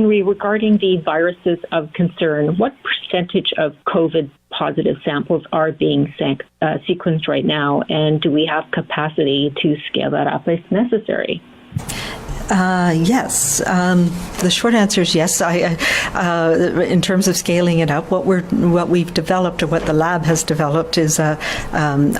Regarding the viruses of concern, what percentage of COVID positive samples are being sequenced right now, and do we have capacity to scale that up if necessary? Yes. The short answer is yes. In terms of scaling it up, what we've developed, or what the lab has developed, is a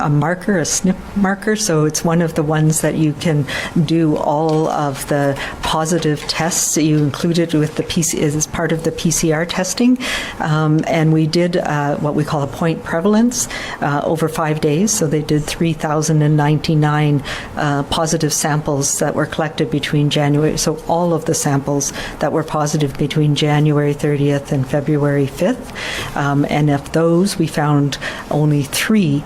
marker, a SNP marker. So it's one of the ones that you can do all of the positive tests. You include it with the as part of the PCR testing, and we did what we call a point prevalence over 5 days. So they did 3,099 positive samples that were collected between January, so all of the samples that were positive between January 30th and February 5th. And of those, we found only 3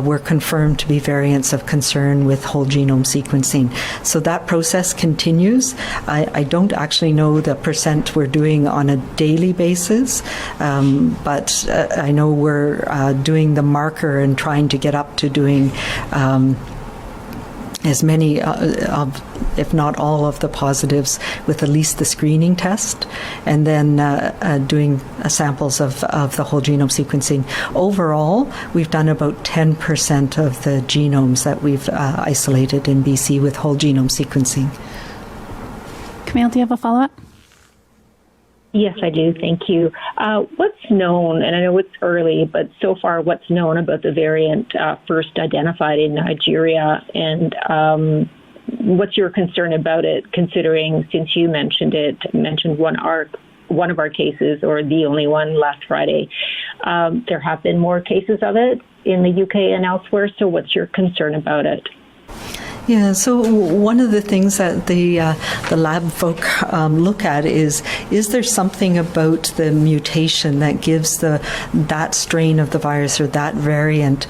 were confirmed to be variants of concern with whole genome sequencing. So that process continues. I don't actually know the percent we're doing on a daily basis, but I know we're doing the marker and trying to get up to doing as many if not all of the positives with at least the screening test, and then doing samples of the whole genome sequencing. Overall, we've done about 10% of the genomes that we've isolated in BC with whole genome sequencing. Camille, do you have a follow-up? Yes, I do. Thank you. What's known, and I know it's early, but so far what's known about the variant first identified in Nigeria, and what's your concern about it, considering, since you mentioned one of our cases, or the only one last Friday, there have been more cases of it in the UK and elsewhere, so what's your concern about it? Yeah, so one of the things that the lab folk look at is there something about the mutation that gives that strain of the virus or that variant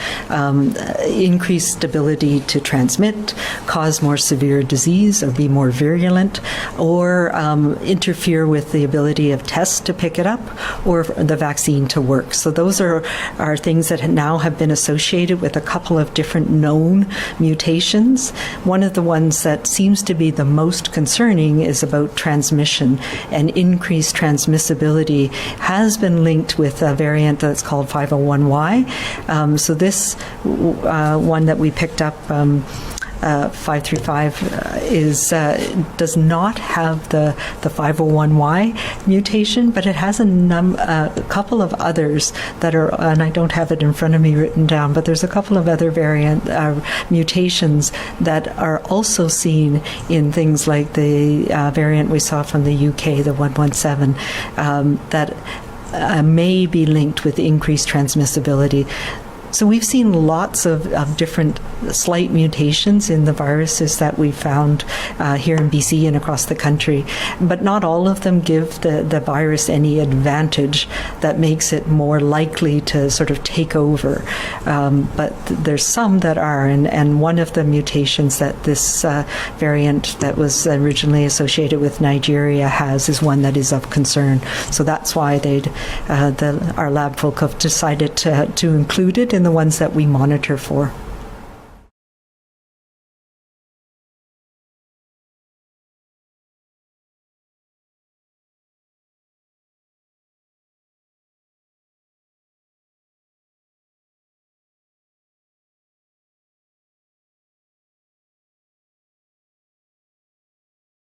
increased ability to transmit, cause more severe disease, or be more virulent, or interfere with the ability of tests to pick it up, or the vaccine to work. So those are things that now have been associated with a couple of different known mutations. One of the ones that seems to be the most concerning is about transmission, and increased transmissibility has been linked with a variant that's called 501Y. So this one that we picked up, 535, does not have the 501Y mutation, but it has a couple of others that are, and I don't have it in front of me written down, but there's a couple of other variant mutations that are also seen in things like the variant we saw from the UK, the 117, that may be linked with increased transmissibility. So we've seen lots of different slight mutations in the viruses that we found here in BC and across the country, but not all of them give the virus any advantage that makes it more likely to sort of take over. But there's some that are, and one of the mutations that this variant that was originally associated with Nigeria has is one that is of concern. So that's why our lab folk have decided to include it in the ones that we monitor for.